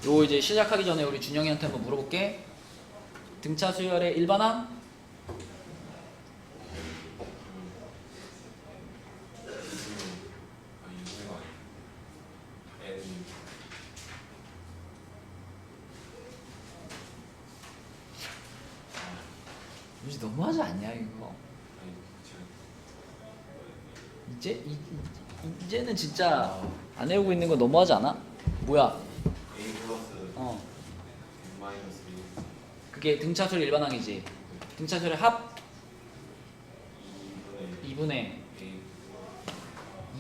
요 이제 시작하기 전에 우리 준영이한테 한번 물어볼게. 등차 수열의 일반항? 이제 너무하지 않냐 이거? 이제는 진짜 안 외우고 있는 거 너무하지 않아? 뭐야? A 플러스 어, N 마이너스 그게 등차수열 일반항이지. 등차수열의 합 2분의 2분의 A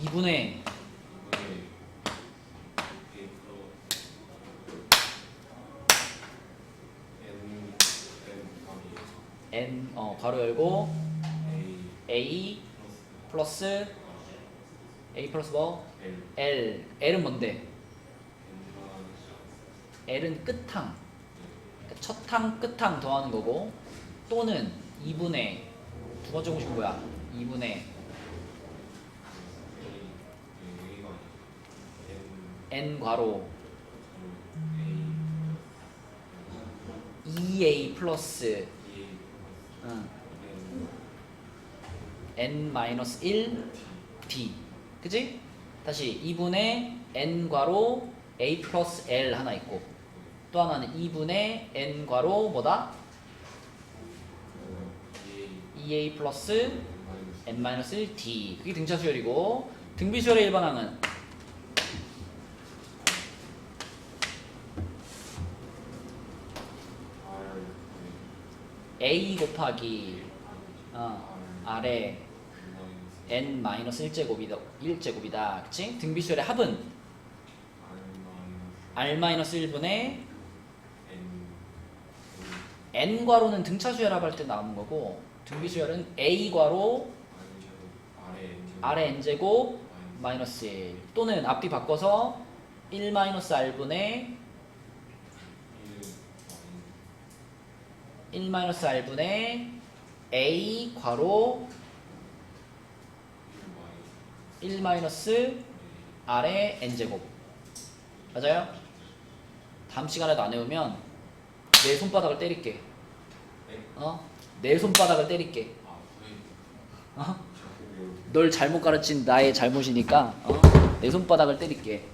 2분의 A 플러스 N n 괄호 열고 A a 플러스 a 플러스 뭐? L l은 뭔데? N l은 끝항. 그러니까 첫항 끝항 더하는 거고, 또는 2분의 두 번째 공식 뭐야? 2분의 A가 n 괄호 A 2a 플러스 N n 마이너스 1 d. 그치? 다시 2분의 n 괄호 a 플러스 l 하나 있고, 또 하나는 2분의 n 괄호 뭐다? 2a 플러스 n 마이너스 1 d. 그게 등차 수열이고, 등비 수열의 일반항은 a 곱하기 r에 n 마이너스 1제곱이다. 그치? 등비 수열의 합은 r 마이너스 1분의 n 괄호는 등차 수열 합할 때 나오는 거고, 등비 수열은 a 괄호 r의 n제곱 마이너스 1 또는 앞뒤 바꿔서 1 마이너스 r분의 1 마이너스 r분의 a 괄호 1 마이너스 r의 n제곱. 맞아요? 다음 시간에도 안 외우면 내 손바닥을 때릴게. 내 손바닥을 때릴게. 널 잘못 가르친 나의 잘못이니까 내 손바닥을 때릴게.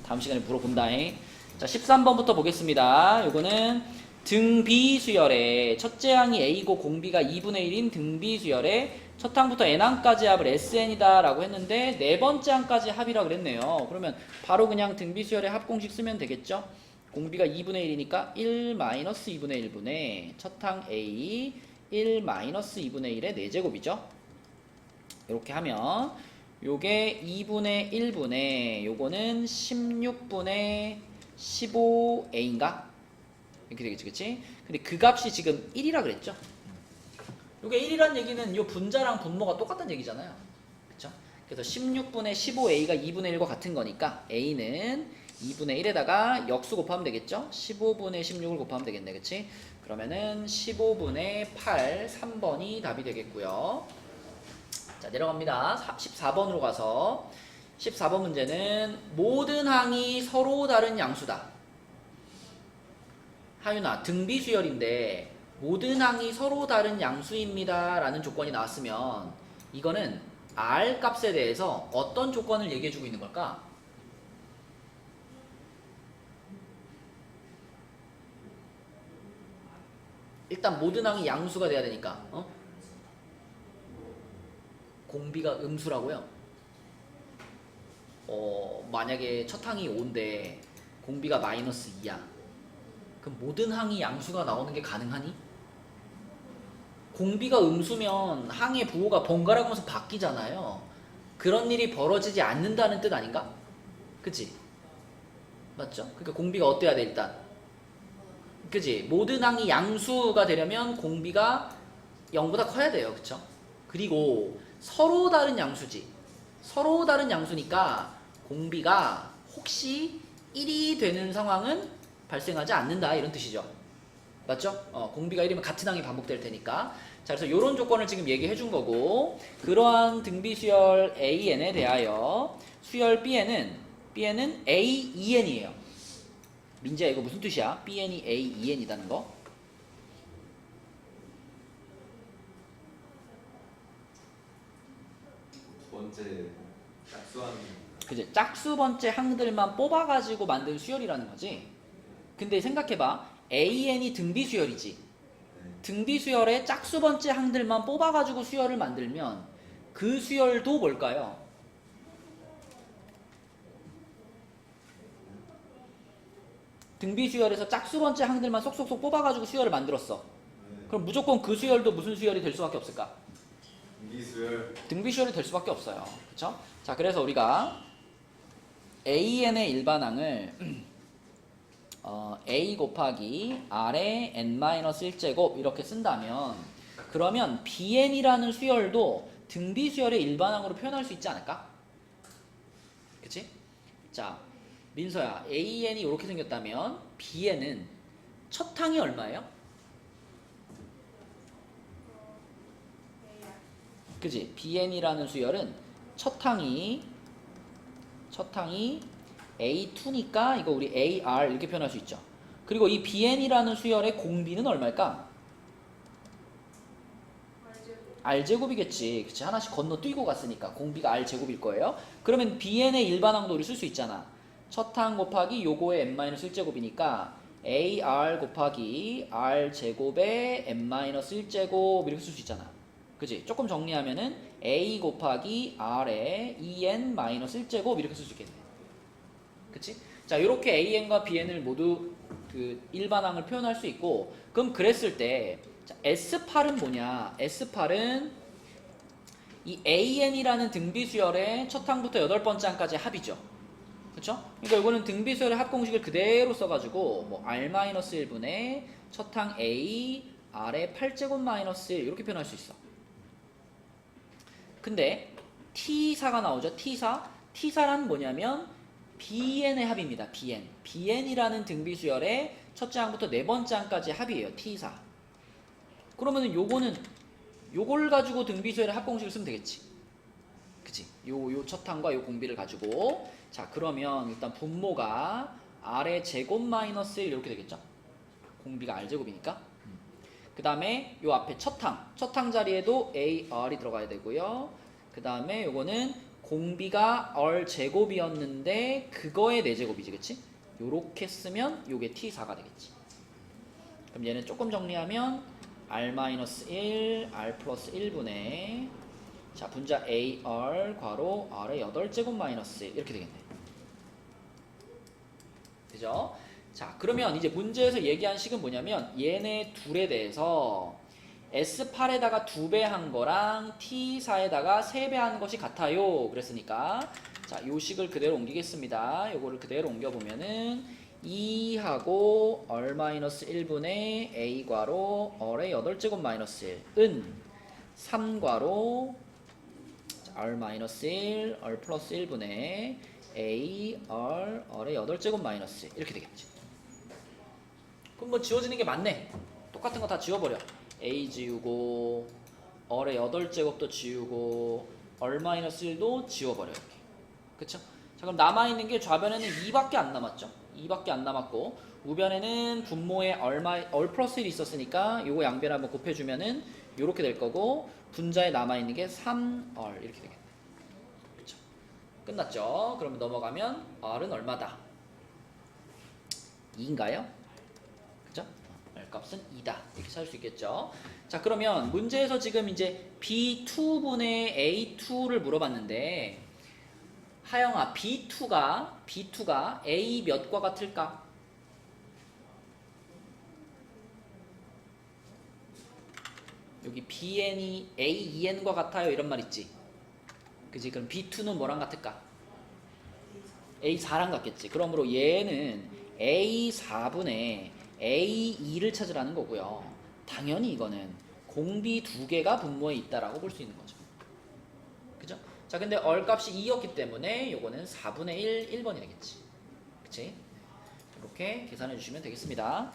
다음 시간에 물어본다잉. 자, 13번부터 보겠습니다. 요거는 등비 수열의 첫째 항이 a고 공비가 2분의 1인 등비 수열의 첫 항부터 n항까지 합을 SN이다 라고 했는데 네 번째 항까지 합이라 그랬네요. 그러면 바로 그냥 등비 수열의 합 공식 쓰면 되겠죠? 공비가 2분의 1이니까 1 마이너스 2분의 1분의 첫 항 A 1 마이너스 2분의 1의 4제곱이죠. 이렇게 하면 요게 2분의 1분의 요거는 16분의 15A인가? 이렇게 되겠지, 그치? 근데 그 값이 지금 1이라 그랬죠? 요게 1이란 얘기는 요 분자랑 분모가 똑같다는 얘기잖아요. 그쵸? 그래서 16분의 15A가 2분의 1과 같은 거니까 A는 2분의 1에다가 역수 곱하면 되겠죠? 15분의 16을 곱하면 되겠네, 그치? 그러면은 15분의 8, 3번이 답이 되겠고요. 자, 내려갑니다. 14번으로 가서 14번 문제는 모든 항이 서로 다른 양수다. 하윤아, 등비 수열인데 모든 항이 서로 다른 양수입니다 라는 조건이 나왔으면 이거는 R 값에 대해서 어떤 조건을 얘기해주고 있는 걸까? 일단 모든 항이 양수가 돼야 되니까 공비가 음수라고요? 만약에 첫 항이 5인데 공비가 마이너스 2야. 그럼 모든 항이 양수가 나오는 게 가능하니? 공비가 음수면 항의 부호가 번갈아 가면서 바뀌잖아요. 그런 일이 벌어지지 않는다는 뜻 아닌가? 그치? 맞죠? 그러니까 공비가 어때야 돼 일단? 그치? 모든 항이 양수가 되려면 공비가 0보다 커야 돼요. 그쵸? 그리고 서로 다른 양수지. 서로 다른 양수니까 공비가 혹시 1이 되는 상황은 발생하지 않는다 이런 뜻이죠. 맞죠? 공비가 1이면 같은 항이 반복될 테니까. 자, 그래서 이런 조건을 지금 얘기해 준 거고, 그러한 등비 수열 AN에 대하여 수열 B에는 A2N이에요. 민지야 이거 무슨 뜻이야? BN이 A, EN이라는 거? 두 번째 짝수한 그지? 짝수 번째 항들만 뽑아가지고 만든 수열이라는 거지. 근데 생각해봐. AN이 등비 수열이지. 네. 등비 수열의 짝수 번째 항들만 뽑아가지고 수열을 만들면 그 수열도 뭘까요? 등비 수열에서 짝수 번째 항들만 속속속 뽑아가지고 수열을 만들었어. 네. 그럼 무조건 그 수열도 무슨 수열이 될 수밖에 없을까? 미수열 등비 수열이 될 수밖에 없어요. 그쵸? 자, 그래서 우리가 AN의 일반항을 A 곱하기 R의 n-1제곱 이렇게 쓴다면 그러면 BN이라는 수열도 등비 수열의 일반항으로 표현할 수 있지 않을까? 그치? 자, 민서야, AN이 이렇게 생겼다면 BN은 첫 항이 얼마예요? 그지? BN이라는 수열은 첫 항이 A2니까 이거 우리 AR 이렇게 표현할 수 있죠. 그리고 이 BN이라는 수열의 공비는 얼마일까? R제곱이겠지. 그치? 하나씩 건너뛰고 갔으니까 공비가 R제곱일 거예요. 그러면 BN의 일반항도 우리 쓸 수 있잖아. 첫 항 곱하기 요거의 n-1제곱이니까 AR 곱하기 R제곱의 n-1제곱 이렇게 쓸 수 있잖아. 그치? 조금 정리하면은 A 곱하기 R의 en-1제곱 이렇게 쓸 수 있겠네. 그치? 자, 이렇게 AN과 BN을 모두 그 일반항을 표현할 수 있고, 그럼 그랬을 때, 자, S8은 뭐냐? S8은 이 AN이라는 등비수열의 첫 항부터 8번째 항까지 합이죠. 그쵸? 그러니까 이거는 등비수열의 합 공식을 그대로 써가지고, 뭐, R-1분의 첫 항 A, R의 8제곱 마이너스 1 이렇게 표현할 수 있어. 근데 T4가 나오죠. T4란 뭐냐면 BN의 합입니다. BN이라는 등비수열의 첫째 항부터 네 번째 항까지 합이에요. T4. 그러면은 요걸 가지고 등비수열의 합공식을 쓰면 되겠지. 그치? 요 첫 항과 요 공비를 가지고. 자, 그러면 일단 분모가 R의 제곱 마이너스 1 이렇게 되겠죠? 공비가 R제곱이니까. 그 다음에 요 앞에 첫 항 자리에도 AR이 들어가야 되고요. 그 다음에 요거는 공비가 R제곱이었는데 그거의 4제곱이지, 그치? 요렇게 쓰면 요게 T4가 되겠지. 그럼 얘는 조금 정리하면 R-1, R 플러스 1분의 자, 분자 AR 괄호 R의 8제곱 마이너스 1 이렇게 되겠네. 그죠? 자, 그러면 이제 문제에서 얘기한 식은 뭐냐면 얘네 둘에 대해서 S8에다가 2배 한 거랑 T4에다가 3배 한 것이 같아요. 그랬으니까 자, 요 식을 그대로 옮기겠습니다. 요거를 그대로 옮겨보면은 2하고 R-1분의 A 괄호 R의 8제곱 마이너스 1은 3 괄호 R-1 R 플러스 1분의 A R R의 8제곱 마이너스 1 이렇게 되겠지. 그럼 뭐 지워지는 게 맞네. 똑같은 거 다 지워버려. A 지우고 R의 8제곱도 지우고 R-1도 지워버려 이렇게. 그쵸? 자, 그럼 남아있는 게 좌변에는 2밖에 안 남았죠. 2밖에 안 남았고 우변에는 분모에 R 플러스 1이 있었으니까 요거 양변 한번 곱해주면은 요렇게 될 거고 분자에 남아있는 게 3R 이렇게 되겠네. 그쵸? 끝났죠? 그러면 넘어가면 R은 얼마다? 2인가요? 그죠? R값은 2다. 이렇게 찾을 수 있겠죠? 자, 그러면 문제에서 지금 이제 B2분의 A2를 물어봤는데 하영아, B2가 A 몇과 같을까? 여기 BN이 AEN과 같아요 이런 말 있지? 그지? 그럼 B2는 뭐랑 같을까? A4랑 같겠지. 그러므로 얘는 A4분의 A2를 찾으라는 거고요. 당연히 이거는 공비 2개가 분모에 있다라고 볼 수 있는 거죠. 그죠? 자, 근데 얼값이 2였기 때문에 요거는 4분의 1, 1번이 되겠지. 그치? 이렇게 계산해 주시면 되겠습니다.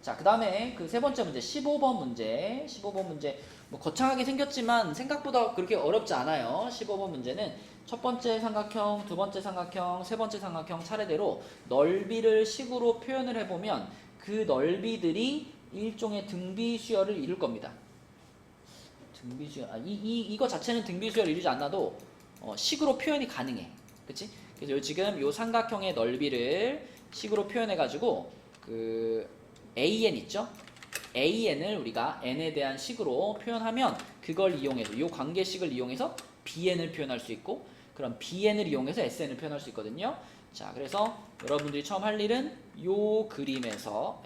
자, 그 다음에 그 세 번째 문제, 15번 문제. 15번 문제, 뭐 거창하게 생겼지만 생각보다 그렇게 어렵지 않아요. 15번 문제는 첫 번째 삼각형, 두 번째 삼각형, 세 번째 삼각형 차례대로 넓이를 식으로 표현을 해보면 그 넓이들이 일종의 등비 수열을 이룰 겁니다. 등비 수열, 이거 자체는 등비 수열을 이루지 않아도 식으로 표현이 가능해. 그치? 그래서 지금 요 삼각형의 넓이를 식으로 표현해가지고 그 AN 있죠? AN을 우리가 N에 대한 식으로 표현하면 그걸 이용해서 이 관계식을 이용해서 BN을 표현할 수 있고 그럼 BN을 이용해서 SN을 표현할 수 있거든요. 자, 그래서 여러분들이 처음 할 일은 요 그림에서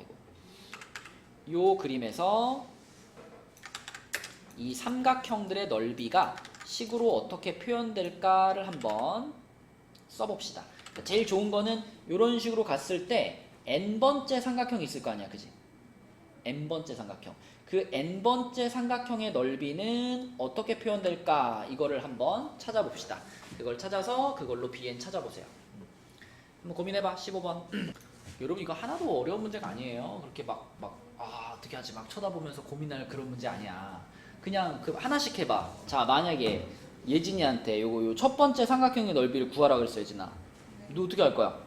이 삼각형들의 넓이가 식으로 어떻게 표현될까를 한번 써봅시다. 제일 좋은 거는 이런 식으로 갔을 때 n번째 삼각형이 있을 거 아니야, 그지? n번째 삼각형. 그 n번째 삼각형의 넓이는 어떻게 표현될까? 이거를 한번 찾아봅시다. 그걸 찾아서 그걸로 bn 찾아보세요. 한번 고민해봐. 15번. 여러분 이거 하나도 어려운 문제가 아니에요. 그렇게 어떻게 하지? 막 쳐다보면서 고민할 그런 문제 아니야. 그냥 그 하나씩 해봐. 자, 만약에 예진이한테 요 첫 번째 삼각형의 넓이를 구하라 그랬어, 예진아. 너 어떻게 할 거야?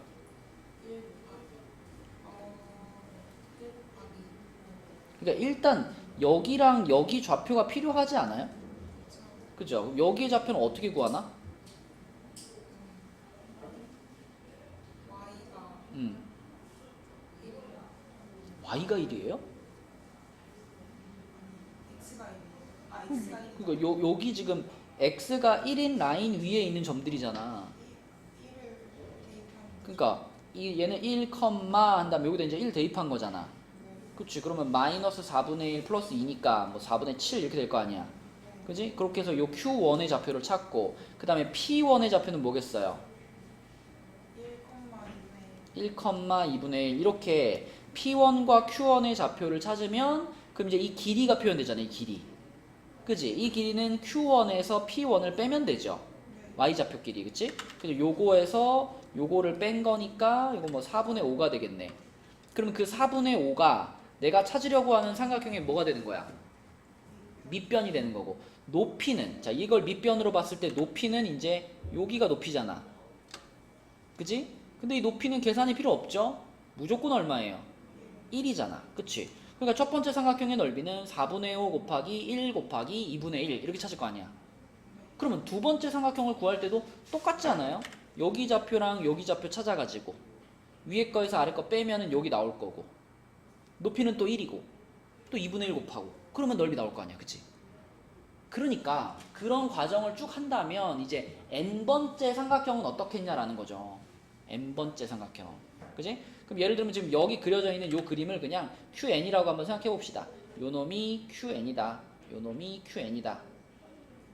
그러니까 일단 여기랑 여기 좌표가 필요하지 않아요? 그죠? 여기의 좌표는 어떻게 구하나? y가 1이에요? 그러니까 여기 지금 x가 1인 라인 위에 있는 점들이잖아. 그러니까 얘는 1, 한 다음에 여기다 이제 1 대입한 거잖아. 그치? 그러면 마이너스 4분의 1 플러스 2니까 뭐 4분의 7 이렇게 될 거 아니야. 그지? 그렇게 해서 요 Q1의 좌표를 찾고 그 다음에 P1의 좌표는 뭐겠어요? 1,2분의 1 이렇게 P1과 Q1의 좌표를 찾으면 그럼 이제 이 길이가 표현되잖아. 이 길이. 그지? 이 길이는 Q1에서 P1을 빼면 되죠. Y좌표 길이. 그치? 그래서 요거에서 요거를 뺀 거니까 이거 뭐 4분의 5가 되겠네. 그러면 그 4분의 5가 내가 찾으려고 하는 삼각형의 뭐가 되는 거야? 밑변이 되는 거고. 높이는, 자, 이걸 밑변으로 봤을 때 높이는 이제 여기가 높이잖아. 그지? 근데 이 높이는 계산이 필요 없죠? 무조건 얼마예요? 1이잖아. 그치? 그러니까 첫 번째 삼각형의 넓이는 4분의 5 곱하기 1 곱하기 2분의 1 이렇게 찾을 거 아니야. 그러면 두 번째 삼각형을 구할 때도 똑같지 않아요? 여기 좌표랑 여기 좌표 찾아가지고 위에 거에서 아래 거 빼면은 여기 나올 거고 높이는 또 1이고 또 2분의 1 곱하고 그러면 넓이 나올 거 아니야. 그치? 그러니까 그런 과정을 쭉 한다면 이제 n번째 삼각형은 어떻게 했냐라는 거죠. n번째 삼각형. 그지? 그럼 예를 들면 지금 여기 그려져 있는 요 그림을 그냥 QN이라고 한번 생각해 봅시다. 요 놈이 QN이다. 요 놈이 QN이다.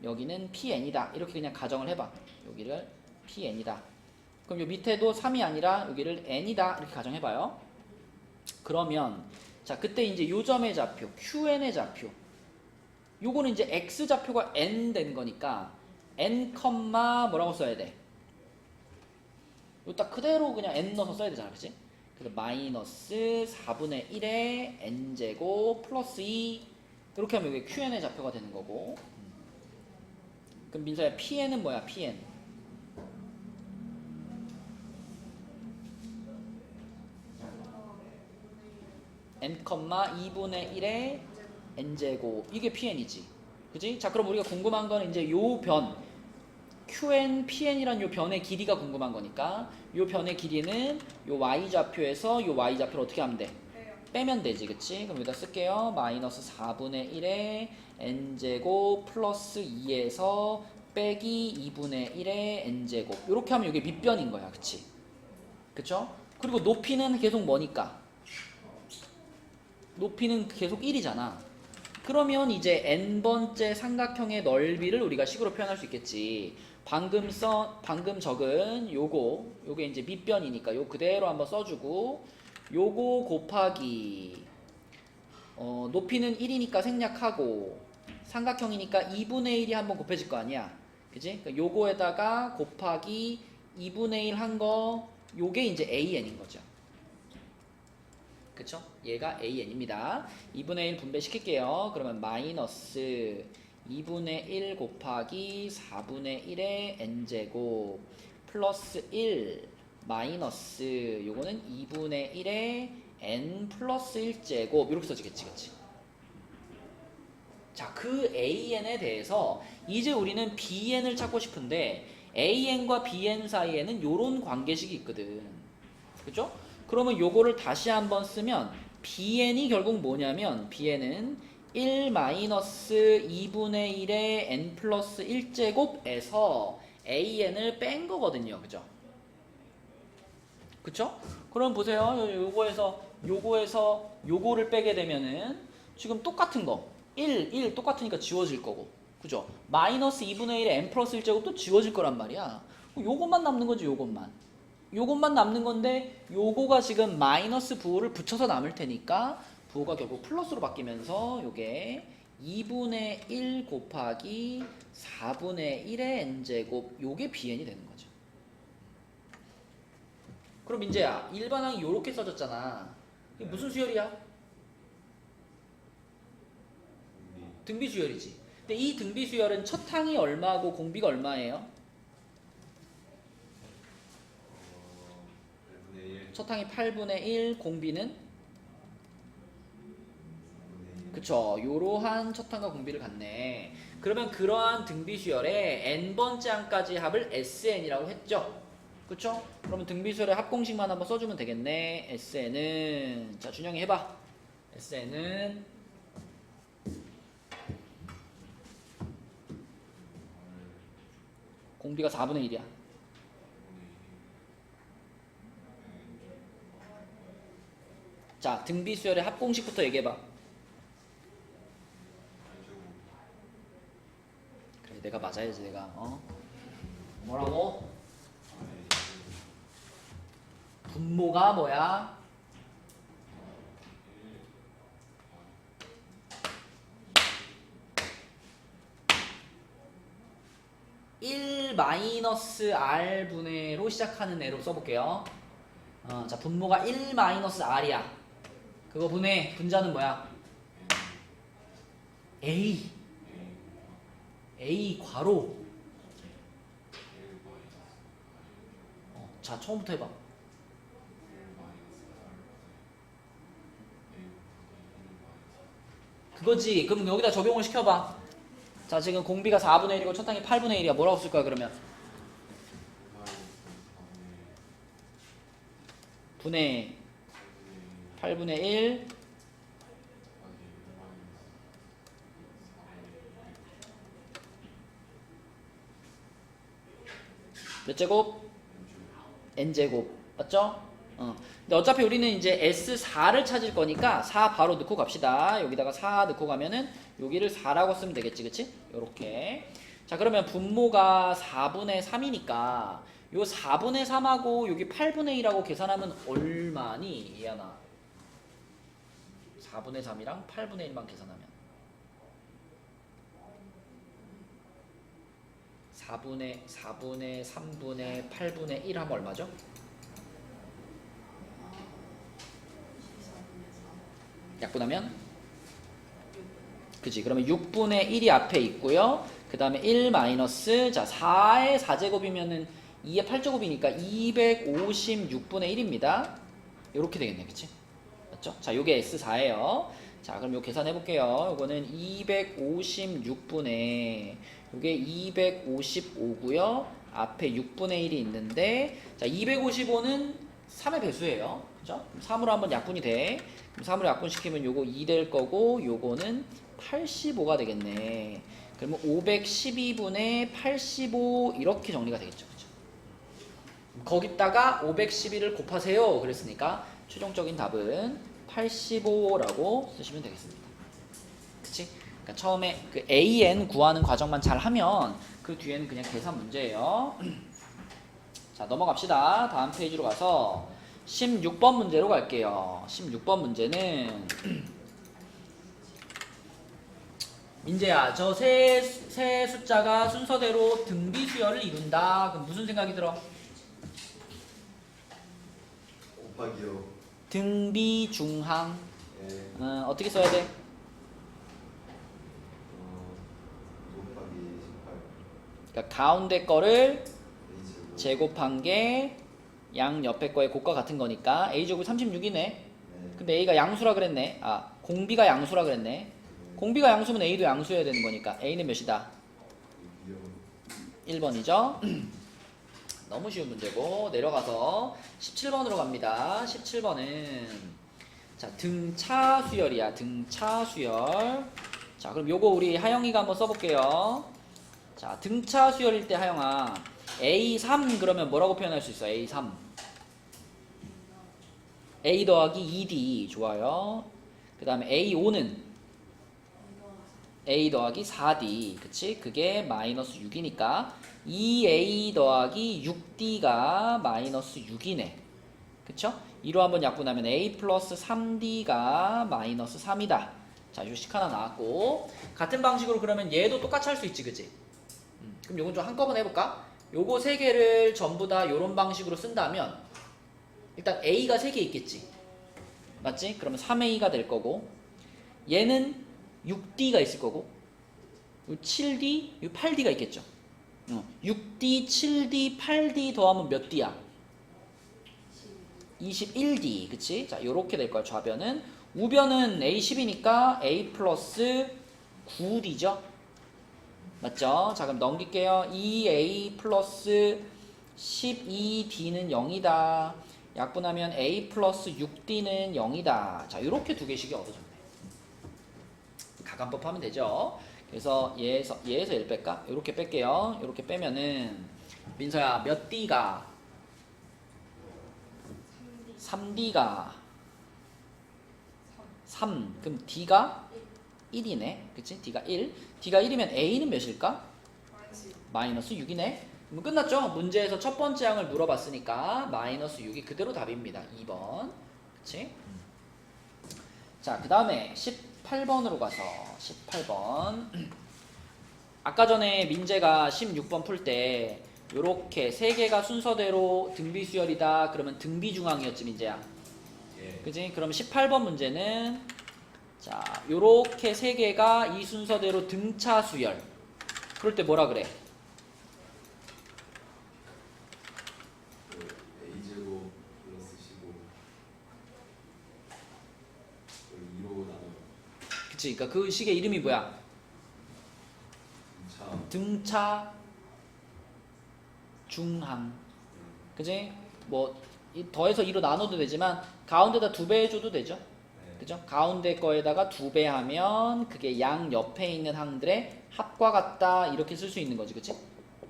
여기는 PN이다. 이렇게 그냥 가정을 해봐. 여기를 PN이다. 그럼 요 밑에도 3이 아니라 여기를 N이다. 이렇게 가정해봐요. 그러면 자, 그때 이제 요 점의 좌표, QN의 좌표. 요거는 이제 X 좌표가 N 되는 거니까 N, 뭐라고 써야 돼? 요 딱 그대로 그냥 N 넣어서 써야 되잖아. 그치? 그래서 마이너스 4분의 1에 N제곱 플러스 2 이렇게 하면 이게 QN의 좌표가 되는 거고. 그럼 민서야, PN은 뭐야? PN. N, 2분의 1에 N제곱. 이게 PN이지. 그지? 자, 그럼 우리가 궁금한 거는 이제 요 변. QN, PN이란 요 변의 길이가 궁금한 거니까 요 변의 길이는 요 Y좌표에서 요 Y좌표를 어떻게 하면 돼? 빼면 되지. 그치? 그럼 여기다 쓸게요. 마이너스 4분의 1에 N제곱 플러스 2에서 빼기 2분의 1에 N제곱. 요렇게 하면 이게 밑변인 거야. 그치? 그쵸? 그리고 높이는 계속 뭐니까? 높이는 계속 1이잖아. 그러면 이제 n번째 삼각형의 넓이를 우리가 식으로 표현할 수 있겠지. 방금 적은 요게 이제 밑변이니까 요 그대로 한번 써주고 요거 곱하기 높이는 1이니까 생략하고 삼각형이니까 2분의 1이 한번 곱해질 거 아니야. 그지? 그러니까 요거에다가 곱하기 2분의 1 한 거 요게 이제 AN인 거죠. 그쵸? 얘가 AN입니다. 2분의 1 분배시킬게요. 그러면 마이너스 2분의 1 곱하기 4분의 1의 n제곱 플러스 1 마이너스 요거는 2분의 1의 n 플러스 1제곱 이렇게 써지겠지, 그치? 자, 그 AN에 대해서 이제 우리는 BN을 찾고 싶은데 AN과 BN 사이에는 요런 관계식이 있거든. 그죠? 그러면 요거를 다시 한번 쓰면 BN이 결국 뭐냐면 BN은 1 마이너스 2분의 1의 n 플러스 1제곱에서 AN을 뺀 거거든요. 그죠? 그쵸? 그럼 보세요. 요거에서 요거를 빼게 되면은 지금 똑같은 거 1 똑같으니까 지워질 거고, 그죠? 마이너스 2분의 1의 n 플러스 1제곱도 지워질 거란 말이야. 요것만 남는 거지. 요것만 남는 건데 요거가 지금 마이너스 부호를 붙여서 남을 테니까 부호가 결국 플러스로 바뀌면서 요게 2분의 1 곱하기 4분의 1의 n제곱 요게 BN이 되는 거죠. 그럼 민재야, 일반항이 요렇게 써졌잖아. 이게 무슨 수열이야? 등비 수열이지. 근데 이 등비 수열은 첫 항이 얼마고 공비가 얼마예요? 8분의 1. 첫 항이 8분의 1, 공비는? 4분의 1. 그쵸. 요러한 첫 항과 공비를 갖네. 그러면 그러한 등비 수열의 n번째 항까지 합을 SN이라고 했죠. 그쵸? 그러면 등비 수열의 합공식만 한번 써주면 되겠네. SN은, 자, 준영이 해봐. SN은 공비가 4분의 1이야. 자, 등비 수열의 합공식부터 얘기해봐. 그래, 내가 맞아야지, 내가. 뭐라고? 분모가 뭐야? (1 마이너스 r 분의로 시작하는 애로 써볼게요. 자, 분모가 1 마이너스 r이야. 그거 분의 분자는 뭐야? a 괄호. 자, 처음부터 해봐. 그거지. 그럼 여기다 적용을 시켜봐. 자, 지금 공비가 4분의 1이고 첫 항이 8분의 1이야. 뭐라고 쓸 거야, 그러면? 분의 8분의 1 몇 제곱? n제곱. 맞죠? 근데 어차피 우리는 이제 S4를 찾을 거니까 4 바로 넣고 갑시다. 여기다가 4 넣고 가면은 여기를 4라고 쓰면 되겠지, 그치? 요렇게. 자, 그러면 분모가 4분의 3이니까 요 4분의 3하고 여기 8분의 1하고 계산하면 얼마니? 이하나 4분의 3이랑 8분의 1만 계산하면 4분의 3분의 8분의 1 하면 얼마죠? 약분하면? 그지? 그러면 6분의 1이 앞에 있고요. 그 다음에 1 마이너스, 자, 4의 4제곱이면은 2의 8제곱이니까 256분의 1입니다. 요렇게 되겠네, 그치? 맞죠? 자, 요게 S4예요. 자, 그럼 요 계산해 볼게요. 요거는 256분의, 요게 255고요. 앞에 6분의 1이 있는데, 자, 255는 3의 배수예요. 그죠? 3으로 한번 약분이 돼. 3으로 약분시키면 요거 2 될 거고, 요거는 85가 되겠네. 그러면 512분의 85 이렇게 정리가 되겠죠. 그죠? 거기다가 512를 곱하세요. 그랬으니까 최종적인 답은 85라고 쓰시면 되겠습니다. 그치? 그러니까 처음에 그 AN 구하는 과정만 잘 하면 그 뒤에는 그냥 계산 문제예요. 자, 넘어갑시다. 다음 페이지로 가서 16번 문제로 갈게요. 16번 문제는 민재야, 저 세 숫자가 순서대로 등비 수열을 이룬다. 그럼 무슨 생각이 들어? 곱하기요. 등비 중항. 네. 어떻게 써야 돼? 곱하기 18 그러니까 가운데 거를 A제곱 제곱한 게 양 옆에 거의 곱과 같은 거니까 A제곱이 36이네. 네. 근데 A가 양수라 그랬네. 아, 공비가 양수라 그랬네. 공비가 양수면 A도 양수여야 되는 거니까 A는 몇이다? 1번이죠. 너무 쉬운 문제고 내려가서 17번으로 갑니다. 17번은 자, 등차 수열이야. 등차 수열. 자, 그럼 요거 우리 하영이가 한번 써볼게요. 자, 등차 수열일 때 하영아 A3 그러면 뭐라고 표현할 수 있어? A3 A 더하기 2D 좋아요. 그 다음에 A5는 A 더하기 4D 그치? 그게 마이너스 6이니까 2A 더하기 6D가 마이너스 6이네. 그쵸? 이로 한번 약분하면 A 플러스 3D가 마이너스 3이다. 자, 요식 하나 나왔고 같은 방식으로 그러면 얘도 똑같이 할 수 있지 그치? 그럼 요건 좀 한꺼번에 해볼까? 요거 세 개를 전부 다 요런 방식으로 쓴다면 일단 A가 3개 있겠지 맞지? 그러면 3A가 될 거고 얘는 6D가 있을 거고 요 7D, 요 8D가 있겠죠 6D, 7D, 8D 더하면 몇 D야? 21D 그치? 자 요렇게 될 거야 좌변은 우변은 A10이니까 A 플러스 9D죠 맞죠? 자 그럼 넘길게요 2A 플러스 12D는 0이다 약분하면 A 플러스 6D는 0이다 자 요렇게 두 개씩이 얻어졌네 가감법 하면 되죠 그래서 얘에서 1 뺄까? 요렇게 뺄게요 요렇게 빼면은 민서야 몇 D가 3D가 3 그럼 D가 1이네 그치? D가 1 D가 1이면 A는 몇일까? 마이너스 6이네 그럼 끝났죠? 문제에서 첫 번째 항을 물어봤으니까 마이너스 6이 그대로 답입니다 2번 그치? 자 그 다음에 18번으로 가서 18번 아까 전에 민재가 16번 풀 때 요렇게 세 개가 순서대로 등비수열이다 그러면 등비중항이었지 민재야 예. 그지? 그럼 18번 문제는 자 요렇게 세 개가 이 순서대로 등차수열 그럴 때 뭐라 그래? A제곱 플러스 15 2로 나눠 그치? 그러니까 그 식의 이름이 뭐야? 2차 등차 중항 그지? 뭐 더해서 2로 나눠도 되지만 가운데다 2배 해줘도 되죠? 그죠? 가운데 거에다가 2배 하면 그게 양 옆에 있는 항들의 합과 같다 이렇게 쓸 수 있는 거지 그치?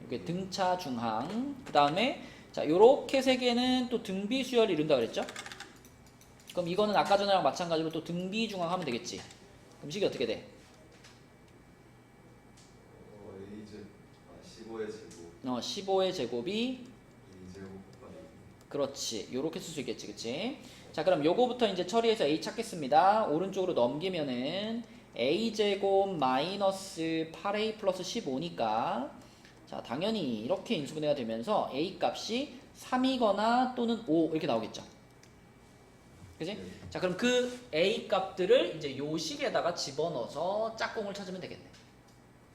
이게 등차 중항 그 다음에 자 요렇게 세 개는 또 등비수열을 이룬다 그랬죠? 그럼 이거는 아까 전이랑 마찬가지로 또 등비중항 하면 되겠지? 그럼 식이 어떻게 돼? A제 15의 제곱 15의 제곱이 A제곱 곱하기 그렇지 요렇게 쓸 수 있겠지 그치? 자 그럼 요거부터 이제 처리해서 A 찾겠습니다 오른쪽으로 넘기면은 A제곱 마이너스 8A 플러스 15니까 자 당연히 이렇게 인수분해가 되면서 A 값이 3이거나 또는 5 이렇게 나오겠죠 그치? 네. 자 그럼 그 A 값들을 이제 요 식에다가 집어넣어서 짝꿍을 찾으면 되겠네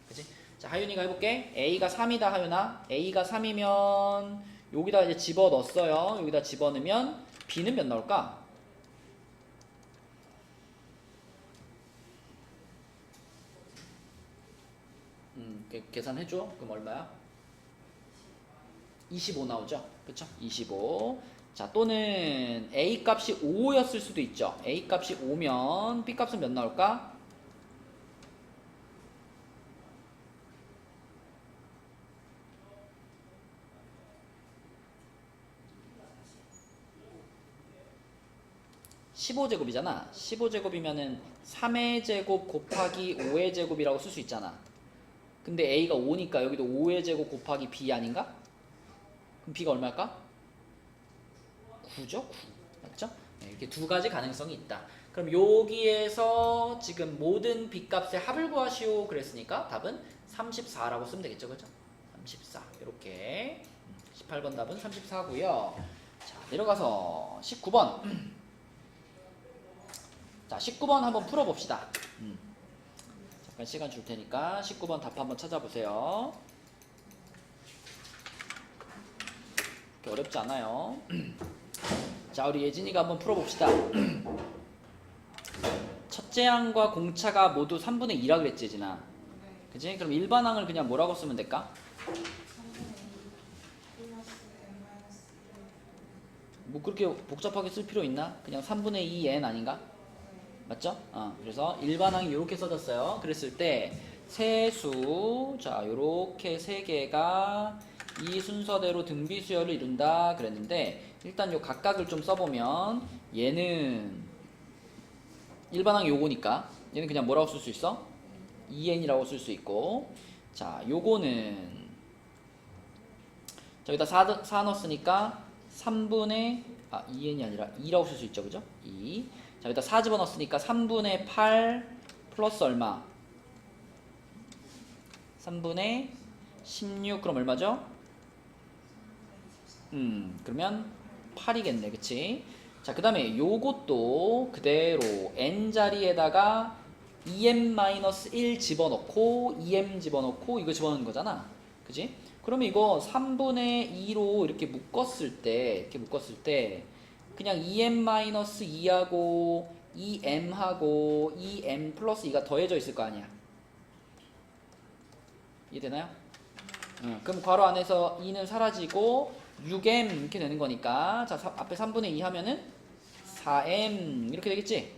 그치? 자 하윤이가 해볼게 A가 3이다 하윤아 A가 3이면 여기다 이제 집어넣었어요 여기다 집어넣으면 B는 몇 나올까? 계산해줘. 그럼 얼마야? 25 나오죠? 그쵸? 25. 자, 또는 A 값이 5였을 수도 있죠. A 값이 5면 B 값은 몇 나올까? (15제곱이잖아) 15제곱이면은 3의 제곱 곱하기 5의 제곱이라고 쓸 수 있잖아. 근데 A가 5니까 여기도 5의 제곱 곱하기 B 아닌가? 그럼 B가 얼마일까? 9죠? 9. 맞죠? 네, 이렇게 두 가지 가능성이 있다. 그럼 여기에서 지금 모든 B 값의 합을 구하시오 그랬으니까 답은 34라고 쓰면 되겠죠? 그죠? 34. 이렇게 18번 답은 34고요. 자, 내려가서 19번. 자, 19번 한번 풀어봅시다. 잠깐 시간 줄 테니까 19번 답 한번 찾아보세요. 그렇게 어렵지 않아요. 자, 우리 예진이가 한번 풀어봅시다. 첫째 항과 공차가 모두 3분의 2라 그랬지, 예진아. 네. 그치? 그럼 일반항을 그냥 뭐라고 쓰면 될까? 3분의 2 플러스 n-1. 뭐 그렇게 복잡하게 쓸 필요 있나? 그냥 3분의 2n 아닌가? 맞죠? 그래서 일반항이 이렇게 써졌어요. 그랬을 때 세수, 자, 요렇게 세 개가 이 순서대로 등비수열을 이룬다 그랬는데, 일단 요 각각을 좀 써보면 얘는 일반항이 요거니까 얘는 그냥 뭐라고 쓸 수 있어? 2n이라고 쓸 수 있고, 자, 요거는 저기다 4 넣었으니까 3분의 2n이 아니라 2라고 쓸 수 있죠, 그죠? 2. 자, 여기다 4 집어넣었으니까 3분의 8 플러스 얼마? 3분의 16. 그럼 얼마죠? 그러면 8이겠네, 그치? 자, 그 다음에 요것도 그대로 n 자리에다가 2m-1 집어넣고 2m 집어넣고 이거 집어넣는 거잖아, 그치? 그러면 이거 3분의 2로 이렇게 묶었을 때 그냥 2m-2하고 2m하고 2m 플러스 2가 더해져 있을 거 아니야. 이해되나요? 그럼 괄호 안에서 2는 사라지고 6m 이렇게 되는 거니까, 자, 앞에 3분의 2 하면은 4m 이렇게 되겠지?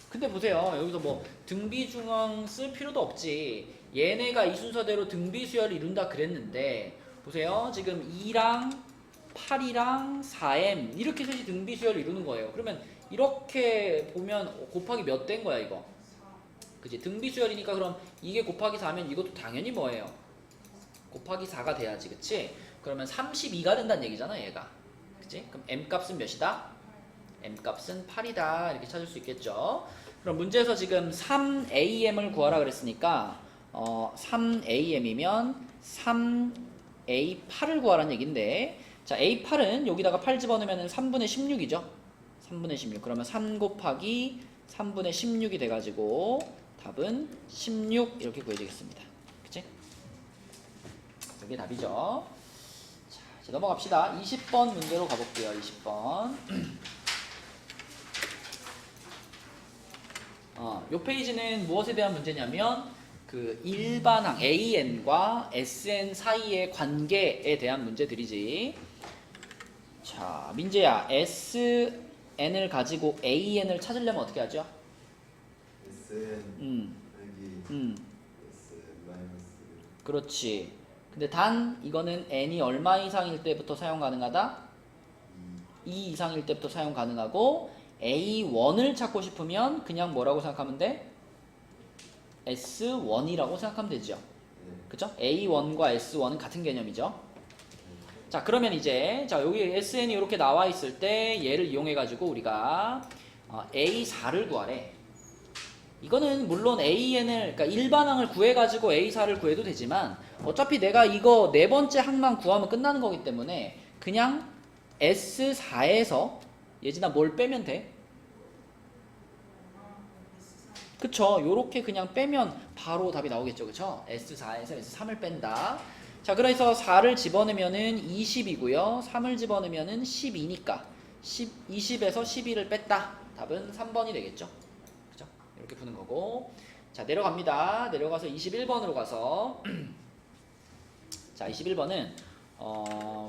근데 보세요, 여기서 뭐 등비중앙 쓸 필요도 없지. 얘네가 이 순서대로 등비수열을 이룬다 그랬는데, 보세요, 지금 2랑 8이랑 4m 이렇게 셋이 등비수열을 이루는 거예요. 그러면 이렇게 보면 곱하기 몇 된 거야 이거? 4. 그치? 등비수열이니까 그럼 이게 곱하기 4면 이것도 당연히 뭐예요? 곱하기 4가 돼야지, 그치? 그러면 32가 된다는 얘기잖아, 얘가. 그치? 그럼 m 값은 몇이다? m 값은 8이다. 이렇게 찾을 수 있겠죠? 그럼 문제에서 지금 3am을 구하라 그랬으니까 3am이면 3a8을 구하라는 얘기인데, 자, a8은 여기다가 8 집어넣으면 3분의 16이죠? 3분의 16. 그러면 3 곱하기 3분의 16이 돼가지고 답은 16 이렇게 구해지겠습니다. 그치? 이게 답이죠. 자, 이제 넘어갑시다. 20번 문제로 가볼게요. 20번. 요 페이지는 무엇에 대한 문제냐면 그 일반항 AN과 SN 사이의 관계에 대한 문제들이지. 자, 민재야, SN을 가지고 AN을 찾으려면 어떻게 하죠? SN 여기 SN 마이너스 그렇지. 근데 단 이거는 n이 얼마 이상일 때부터 사용 가능하다? 2 이상일 때부터 사용 가능하고, A1을 찾고 싶으면 그냥 뭐라고 생각하면 돼? S1이라고 생각하면 되죠. 그죠? A1과 S1은 같은 개념이죠. 자, 그러면 이제 자, 여기 SN이 이렇게 나와 있을 때 얘를 이용해 가지고 우리가 A4를 구하래. 이거는 물론 AN을, 그러니까 일반항을 구해 가지고 A4를 구해도 되지만 어차피 내가 이거 네 번째 항만 구하면 끝나는 거기 때문에 그냥 S4에서 예진아 뭘 빼면 돼? 그쵸? 요렇게 그냥 빼면 바로 답이 나오겠죠, 그쵸? S4에서 S3을 뺀다. 자, 그래서 4를 집어넣으면은 20이고요 3을 집어넣으면은 12니까 20에서 12를 뺐다. 답은 3번이 되겠죠. 그죠? 이렇게 푸는 거고. 자, 내려갑니다. 내려가서 21번으로 가서 자, 21번은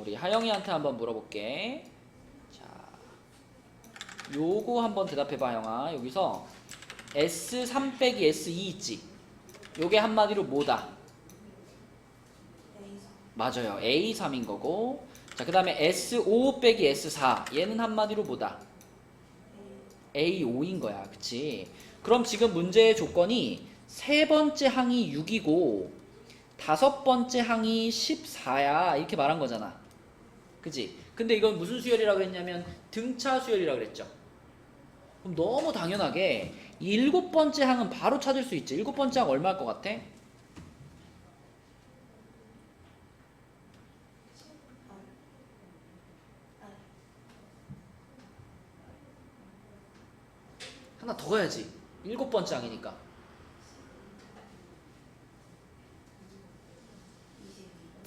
우리 하영이한테 한번 물어볼게. 자, 요거 한번 대답해봐, 형아. 여기서 S3 빼기 S2 있지? 요게 한마디로 뭐다? 맞아요. A3인 거고. 자, 그 다음에 S5 빼기 S4. 얘는 한마디로 뭐다? A5인 거야. 그치? 그럼 지금 문제의 조건이 세 번째 항이 6이고 다섯 번째 항이 14야. 이렇게 말한 거잖아. 그치? 근데 이건 무슨 수열이라고 그랬냐면 등차 수열이라고 그랬죠. 그럼 너무 당연하게 일곱 번째 항은 바로 찾을 수 있지. 일곱 번째 항 얼마일 것 같아? 하나 더 가야지. 7번째 항이니까.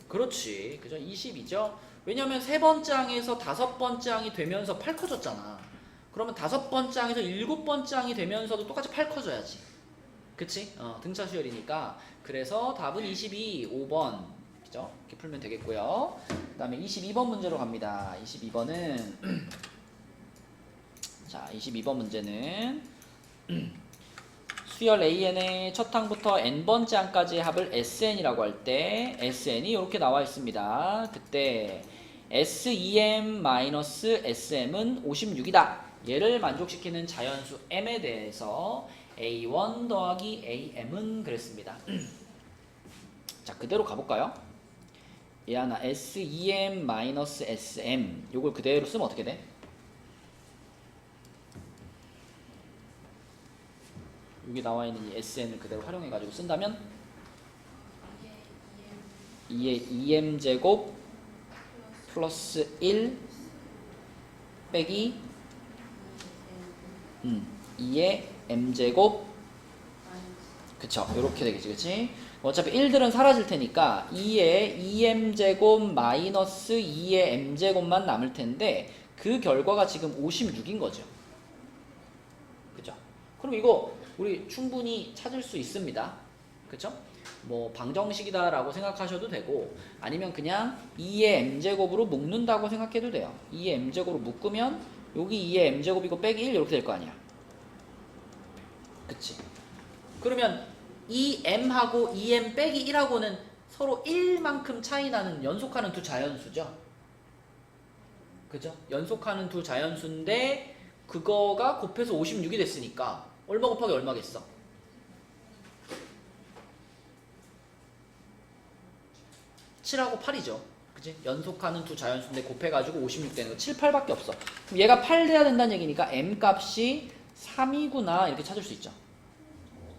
그렇지. 그죠? 20이죠? 왜냐면 3번째 항에서 5번째 항이 되면서 8 커졌잖아. 그러면 5번째 항에서 7번째 항이 되면서도 똑같이 8 커져야지. 그치? 등차 수열이니까. 그래서 답은 22, 5번. 그죠? 이렇게 풀면 되겠고요. 그 다음에 22번 문제로 갑니다. 22번은 자, 22번 문제는 수열 AN의 첫 항부터 n번째 항까지의 합을 SN이라고 할 때 SN이 이렇게 나와 있습니다. 그때 SEM-SM은 56이다. 얘를 만족시키는 자연수 M에 대해서 A1 더하기 AM은 그랬습니다. 자, 그대로 가볼까요? 얘 하나 SEM-SM 요걸 그대로 쓰면 어떻게 돼? 여기 나와 있는 이 SN을 그대로 활용해 가지고 쓴다면 2의 2m 제곱 플러스 1 빼기 2의 m 제곱 그쵸 요렇게 되겠지 그치 어차피 1들은 사라질 테니까 2의 2m 제곱 마이너스 2의 m 제곱만 남을 텐데 그 결과가 지금 56인 거죠 그죠 그럼 이거 우리 충분히 찾을 수 있습니다. 그쵸? 뭐 방정식이다 라고 생각하셔도 되고 아니면 그냥 2의 m제곱으로 묶는다고 생각해도 돼요. 2의 m제곱으로 묶으면 여기 2의 m제곱이고 빼기 1 이렇게 될 거 아니야. 그치? 그러면 2m하고 2m 빼기 1하고는 서로 1만큼 차이 나는 연속하는 두 자연수죠. 그죠? 연속하는 두 자연수인데 그거가 곱해서 56이 됐으니까 얼마 곱하기 얼마겠어? 7하고 8이죠. 그치? 연속하는 두 자연수인데 곱해가지고 56 되는 거 7, 8밖에 없어. 그럼 얘가 8 돼야 된다는 얘기니까 m 값이 3이구나 이렇게 찾을 수 있죠.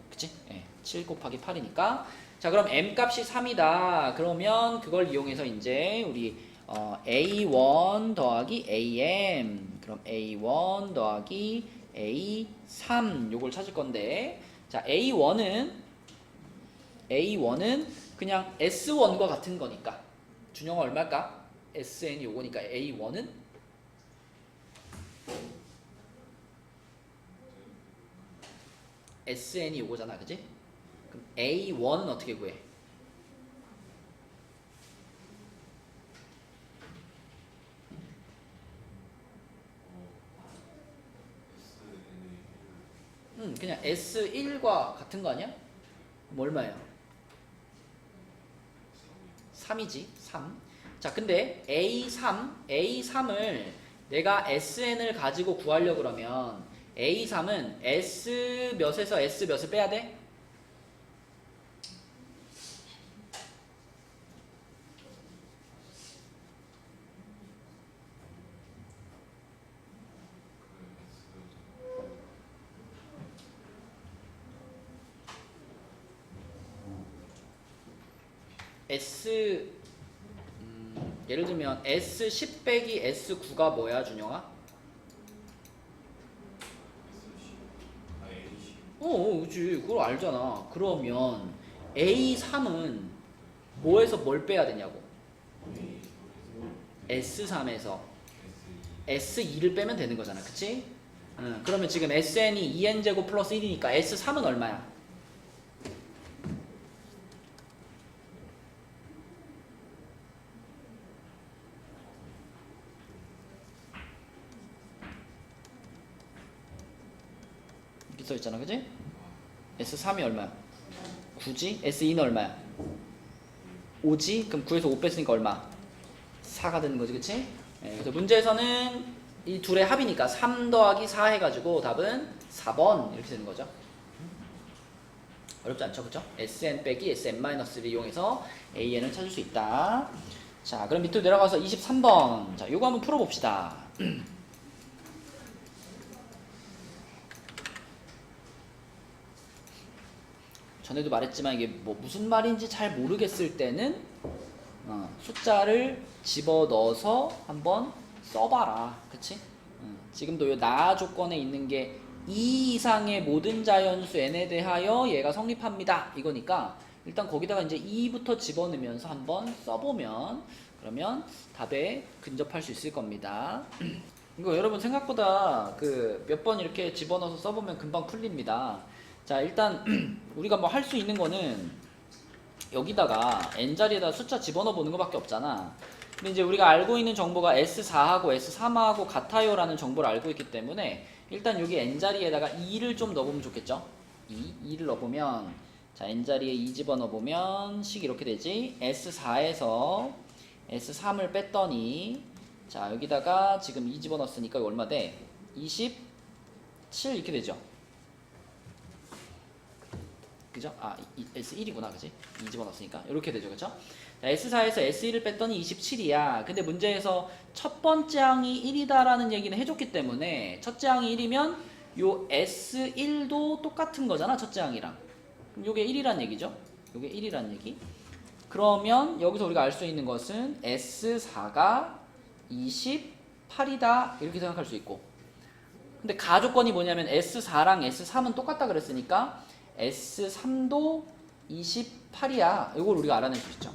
그치? 예, 7 곱하기 8이니까. 자, 그럼 m 값이 3이다. 그러면 그걸 이용해서 이제 우리 a1 더하기 am 그럼 a1 더하기 A3 요걸 찾을 건데 자 A1은 그냥 S1과 같은 거니까 준영아 얼마일까? SN이 요거니까 A1은 SN이 요거잖아 그지? 그럼 A1은 어떻게 구해? 그냥 S1과 같은 거 아니야? 뭐 얼마예요? 3이지 3. 자 근데 A3을 내가 SN을 가지고 구하려고 그러면 A3은 S 몇에서 S 몇을 빼야 돼? 예를 들면 S10 빼기 S9가 뭐야 준영아? 그치 그걸 알잖아. 그러면 A3은 뭐에서 뭘 빼야 되냐고? S3에서 S2를 빼면 되는 거잖아 그치? 그러면 지금 SN이 2n제곱 플러스 1이니까 S3은 얼마야? 써있잖아 그지? S3이 얼마야? 9지? S2는 얼마야? 5지? 그럼 9에서 5 뺐으니까 얼마? 4가 되는 거지 그치? 그래서 문제에서는 이 둘의 합이니까 3 더하기 4 해가지고 답은 4번 이렇게 되는 거죠. 어렵지 않죠 그쵸? SN 빼기 SM-를 이용해서 AN을 찾을 수 있다. 자 그럼 밑으로 내려가서 23번 자 요거 한번 풀어봅시다. 전에도 말했지만 이게 뭐 무슨 말인지 잘 모르겠을 때는 숫자를 집어넣어서 한번 써봐라. 그치? 지금도 요 나 조건에 있는 게 2 이상의 모든 자연수 n에 대하여 얘가 성립합니다. 이거니까 일단 거기다가 이제 2부터 집어넣으면서 한번 써보면 그러면 답에 근접할 수 있을 겁니다. 이거 여러분 생각보다 그 몇 번 이렇게 집어넣어서 써보면 금방 풀립니다. 자, 일단 우리가 뭐 할 수 있는 거는 여기다가 n자리에다 숫자 집어넣어 보는 것밖에 없잖아. 근데 이제 우리가 알고 있는 정보가 S4하고 S3하고 같아요 라는 정보를 알고 있기 때문에 일단 여기 n자리에다가 2를 좀 넣어보면 좋겠죠. 2를 넣어보면 자, n자리에 2 집어넣어보면 식 이렇게 되지. S4에서 S3을 뺐더니 자, 여기다가 지금 2 집어넣었으니까 이거 얼마 돼? 27 이렇게 되죠. 그죠? 아, S1이구나, 그지? 2 집어넣었으니까 이렇게 되죠, 그죠? 자, S4에서 S1을 뺐더니 27이야. 근데 문제에서 첫 번째 항이 1이다라는 얘기는 해줬기 때문에 첫째 항이 1이면 요 S1도 똑같은 거잖아, 첫째 항이랑. 그럼 요게 1이란 얘기죠? 요게 1이란 얘기. 그러면 여기서 우리가 알 수 있는 것은 S4가 28이다 이렇게 생각할 수 있고, 근데 가조건이 뭐냐면 S4랑 S3은 똑같다 그랬으니까 S3도 28이야. 이걸 우리가 알아낼 수 있죠.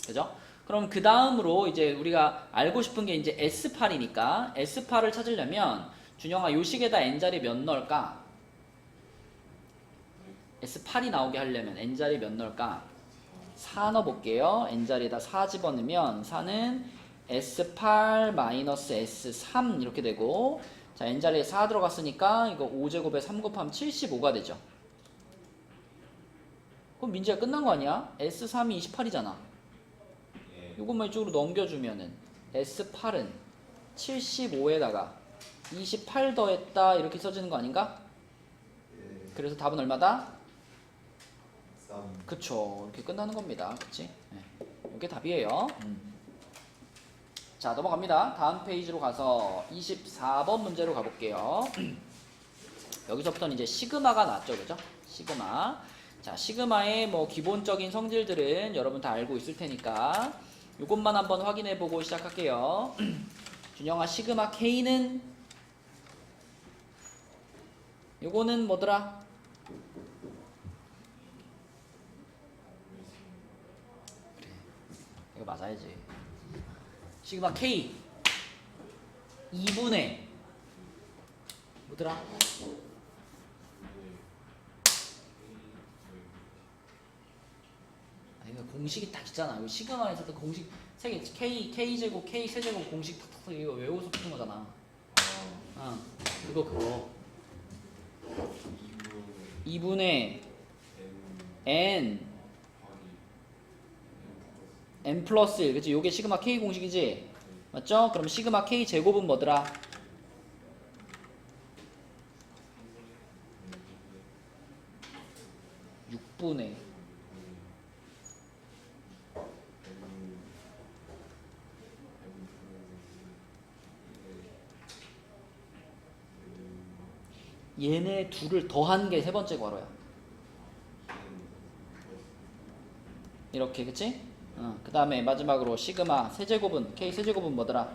그죠? 그럼 그 다음으로 이제 우리가 알고 싶은 게 이제 S8이니까 S8을 찾으려면 준영아 요 식에다 n자리 몇 넣을까? S8이 나오게 하려면 n자리 몇 넣을까? 4 넣어볼게요. n자리에다 4 집어넣으면 4는 S8 S3 이렇게 되고, 자, n자리에 4 들어갔으니까 이거 5제곱에 3 곱하면 75가 되죠. 그럼 민지가 끝난 거 아니야? S3이 28이잖아. 이것만 이쪽으로 넘겨주면은 S8은 75에다가 28 더했다 이렇게 써지는 거 아닌가? 그래서 답은 얼마다? 3. 그쵸. 이렇게 끝나는 겁니다. 그치? 네. 이게 답이에요. 자, 넘어갑니다. 다음 페이지로 가서 24번 문제로 가볼게요. 여기서부터는 이제 시그마가 나왔죠. 그죠? 시그마. 자, 시그마의 뭐 기본적인 성질들은 여러분 다 알고 있을 테니까 요것만 한번 확인해 보고 시작할게요. 준영아, 시그마 K는 요거는 뭐더라? 그래, 이거 맞아야지. 시그마 K 2분의 뭐더라? 아니, 공식이 딱 있잖아. 이거 시그마에서도 공식 3개 K제곱, K세제곱 공식 탁탁 이거 외워서 푸는 거잖아. 그거 2분의 N N 플러스 1, 그치? 요게 시그마 K 공식이지? 맞죠? 그럼 시그마 K 제곱은 뭐더라? (6분의) 얘네 둘을 더한 게 세 번째 괄호야. 이렇게, 그치? 그 다음에 마지막으로 시그마 세제곱은 K 세제곱은 뭐더라?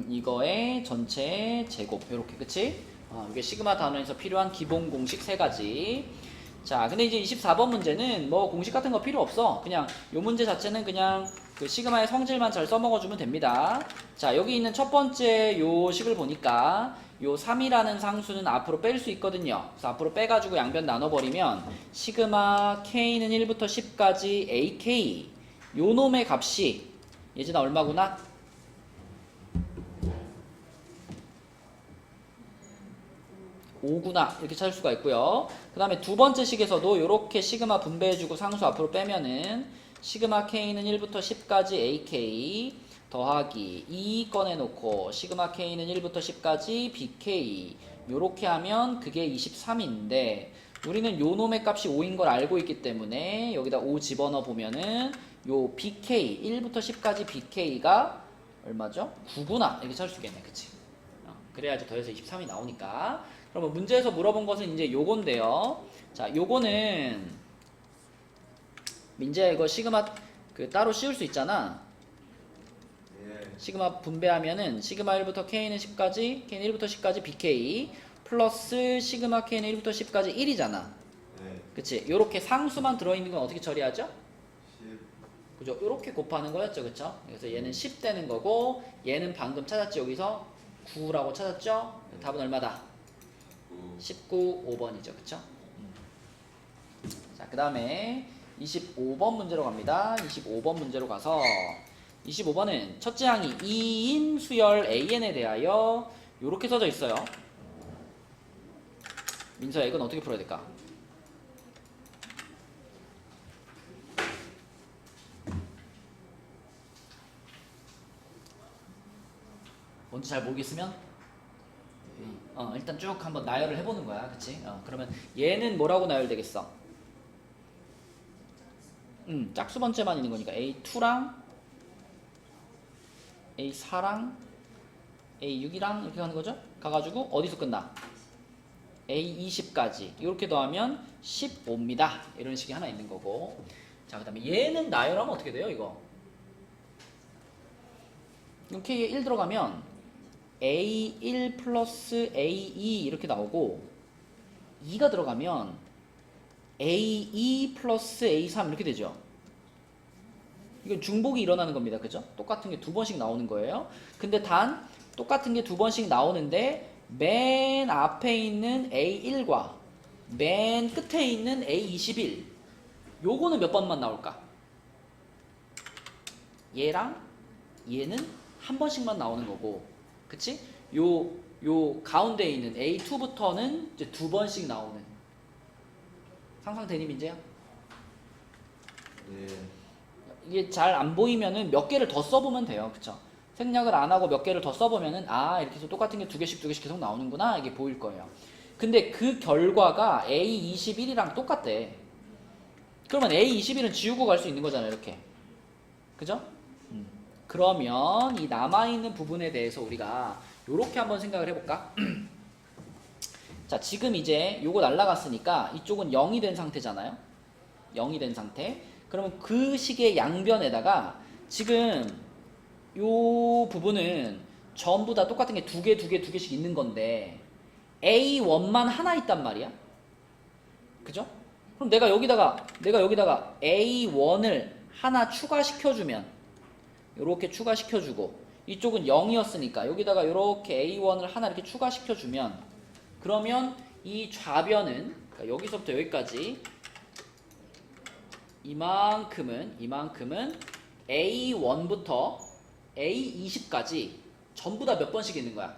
이거의 전체 제곱 이렇게, 그치? 이게 시그마 단원에서 필요한 기본 공식 3가지. 자, 근데 이제 24번 문제는 뭐 공식 같은 거 필요 없어. 그냥 요 문제 자체는 그냥 그 시그마의 성질만 잘 써먹어주면 됩니다. 자, 여기 있는 첫 번째 요 식을 보니까 요 3이라는 상수는 앞으로 뺄 수 있거든요. 그래서 앞으로 빼가지고 양변 나눠버리면 시그마 K는 1부터 10까지 AK 요 놈의 값이 예진아 얼마구나? 5구나 이렇게 찾을 수가 있고요. 그 다음에 두 번째 식에서도 이렇게 시그마 분배해주고 상수 앞으로 빼면은 시그마 K는 1부터 10까지 AK 더하기 2 꺼내놓고 시그마 K는 1부터 10까지 BK 요렇게 하면 그게 23인데 우리는 요 놈의 값이 5인 걸 알고 있기 때문에 여기다 5 집어넣어 보면은 요 BK 1부터 10까지 BK가 얼마죠? 9구나 이렇게 찾을 수 있겠네. 그치? 그래야지 더해서 23이 나오니까. 그러면 문제에서 물어본 것은 이제 요건데요. 자, 요거는 민재야 이거 시그마 그 따로 씌울 수 있잖아. 예. 시그마 분배하면은 시그마 1부터 k는 10까지, k는 1부터 10까지 bk 플러스 시그마 k는 1부터 10까지 1이잖아. 네. 그치? 요렇게 상수만 들어있는 건 어떻게 처리하죠? 10. 그죠? 요렇게 곱하는 거였죠. 그쵸? 그래서 얘는 10 되는 거고, 얘는 방금 찾았지, 여기서? 9라고 찾았죠? 답은 얼마다? 19, 5번이죠. 그쵸? 자, 그 다음에 25번 문제로 갑니다. 25번 문제로 가서 25번은 첫째 항이 2인 수열 AN에 대하여 요렇게 써져 있어요. 민서야, 이건 어떻게 풀어야 될까? 뭔지 잘 모르겠으면 일단 쭉 한번 나열을 해보는 거야. 그치? 그러면 얘는 뭐라고 나열되겠어? 짝수 번째만 있는 거니까 A2랑 A4랑 A6이랑 이렇게 가는 거죠? 가가지고 어디서 끝나? A20까지 이렇게 더하면 15입니다. 이런 식이 하나 있는 거고. 자, 그 다음에 얘는 나열하면 어떻게 돼요? 이거 K에 1 들어가면 A1 플러스 A2 이렇게 나오고 2가 들어가면 A2 플러스 A3 이렇게 되죠. 이건 중복이 일어나는 겁니다. 그죠? 똑같은 게 두 번씩 나오는 거예요. 근데 단 똑같은 게 두 번씩 나오는데 맨 앞에 있는 A1과 맨 끝에 있는 A21 요거는 몇 번만 나올까? 얘랑 얘는 한 번씩만 나오는 거고, 그치? 요 가운데 있는 A2부터는 이제 두 번씩 나오는. 상상되니, 민재야? 예. 이게 잘 안 보이면은 몇 개를 더 써보면 돼요. 그쵸? 생략을 안 하고 몇 개를 더 써보면은 이렇게 해서 똑같은 게 두 개씩 계속 나오는구나 이게 보일 거예요. 근데 그 결과가 A21이랑 똑같대. 그러면 A21은 지우고 갈 수 있는 거잖아요. 이렇게. 그죠? 그러면 이 남아있는 부분에 대해서 우리가 요렇게 한번 생각을 해볼까? 자, 지금 이제 요거 날라갔으니까 이쪽은 0이 된 상태잖아요. 0이 된 상태. 그러면 그 식의 양변에다가 지금 요 부분은 전부 다 똑같은 게 두 개씩 있는 건데 A1만 하나 있단 말이야. 그죠? 그럼 내가 여기다가 A1을 하나 추가시켜주면 요렇게 추가시켜주고 이쪽은 0이었으니까 여기다가 요렇게 A1을 하나 이렇게 추가시켜주면 그러면 이 좌변은 그러니까 여기서부터 여기까지 이만큼은 A1부터 A20까지 전부 다 몇 번씩 있는 거야?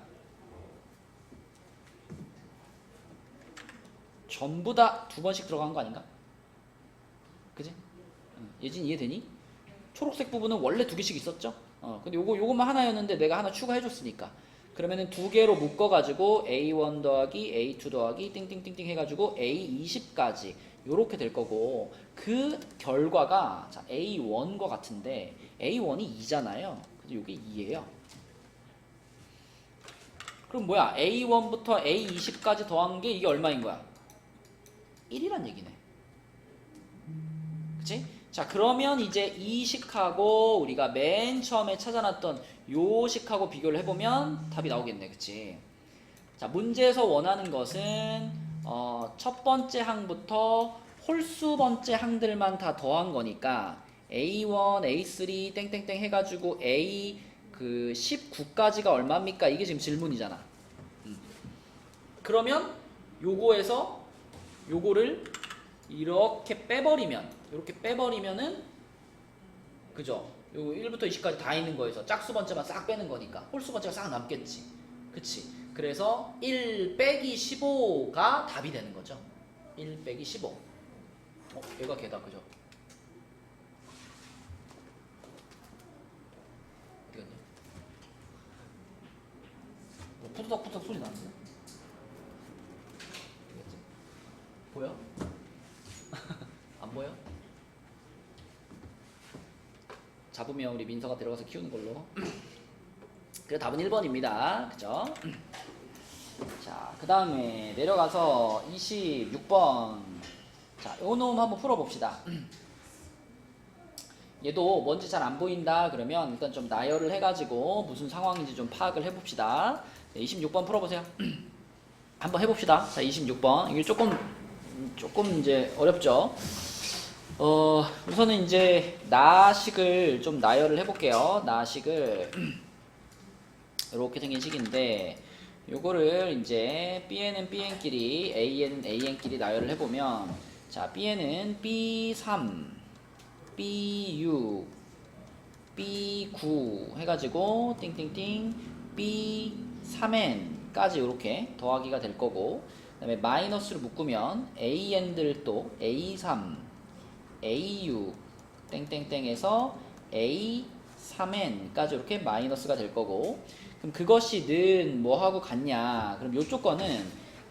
전부 다 두 번씩 들어간 거 아닌가? 그지? 예진 이해되니? 초록색 부분은 원래 두 개씩 있었죠? 근데 요것만 하나였는데 내가 하나 추가해줬으니까. 그러면은 두 개로 묶어가지고 A1 더하기 A2 더하기 띵띵띵띵 해가지고 A20까지 요렇게 될 거고 그 결과가 자, A1과 같은데 A1이 2잖아요. 그래서 요게 2예요. 그럼 뭐야? A1부터 A20까지 더한 게 이게 얼마인 거야? 1이란 얘기네. 그치? 자, 그러면 이제 이 식하고 우리가 맨 처음에 찾아놨던 요 식하고 비교를 해보면 답이 나오겠네. 그치? 자, 문제에서 원하는 것은 첫 번째 항부터 홀수 번째 항들만 다 더한 거니까 A1, A3 땡땡땡 해가지고 A 그 19까지가 얼마입니까? 이게 지금 질문이잖아. 그러면 요거에서 요거를 이렇게 빼버리면은 그죠? 요 1부터 20까지 다 있는 거에서 짝수 번째만 싹 빼는 거니까 홀수 번째가 싹 남겠지. 그치? 그래서 1 빼기 15가 답이 되는 거죠. 1 빼기 15. 얘가 걔다. 그죠? 어디 갔냐? 푸드덕푸드덕 소리 나는데? 보여? 안 보여? 잡으면 우리 민서가 들어가서 키우는 걸로. 그래, 답은 1번입니다. 그죠? 자, 그 다음에 내려가서 26번. 자, 요 놈 한번 풀어봅시다. 얘도 뭔지 잘 안 보인다 그러면 일단 좀 나열을 해가지고 무슨 상황인지 좀 파악을 해봅시다. 네, 26번 풀어보세요. 한번 해봅시다. 자, 26번. 이게 조금 이제 어렵죠? 우선은 이제 나식을 좀 나열을 해볼게요. 나식을 이렇게 생긴 식인데 요거를 이제 Bn은 Bn끼리 An은 An끼리 나열을 해보면 자, Bn은 B3 B6 B9 해가지고 띵띵띵 B3n까지 이렇게 더하기가 될 거고 그 다음에 마이너스로 묶으면 AN들 또 A3 A6 땡땡땡에서 A3n까지 이렇게 마이너스가 될 거고 그럼 그것이 는 뭐하고 같냐 그럼 요쪽 거는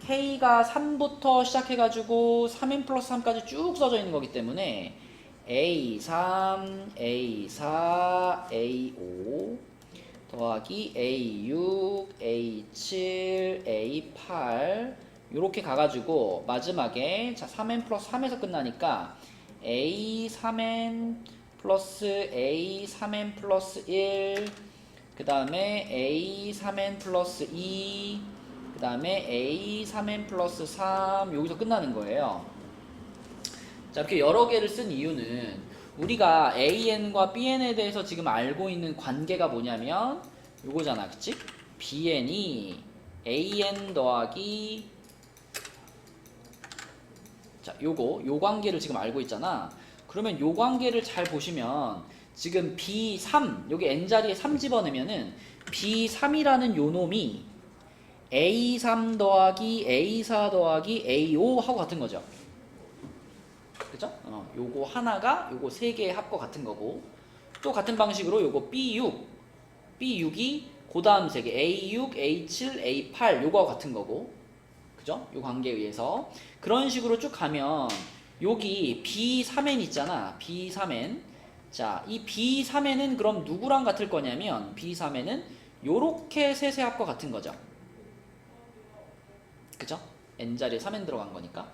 K가 3부터 시작해가지고 3n 플러스 3까지 쭉 써져 있는 거기 때문에 A3, A4, A5 더하기 A6, A7, A8 요렇게 가가지고 마지막에 자 3n 플러스 3에서 끝나니까 A3n 플러스 A3n 플러스 1 그 다음에 A3n 플러스 2 그 다음에 A3n 플러스 3 여기서 끝나는 거예요. 자 이렇게 여러 개를 쓴 이유는 우리가 AN과 BN에 대해서 지금 알고 있는 관계가 뭐냐면 요거잖아 그치? BN이 AN 더하기 자 요 관계를 지금 알고 있잖아. 그러면 요 관계를 잘 보시면 지금 B3 여기 N자리에 3 집어넣으면은 B3이라는 요 놈이 A3 더하기 A4 더하기 A5 하고 같은 거죠. 그죠? 요거 하나가 요거 세 개의 합과 같은 거고 또 같은 방식으로 요거 B6이 그 다음 세 개 A6, A7, A8 요거하고 같은 거고 그죠? 요 관계에 의해서 그런 식으로 쭉 가면 여기 B3n 있잖아. B3n 자, 이 B3n은 그럼 누구랑 같을 거냐면 B3n은 요렇게 셋의 합과 같은 거죠. 그죠? N자리에 3n 들어간 거니까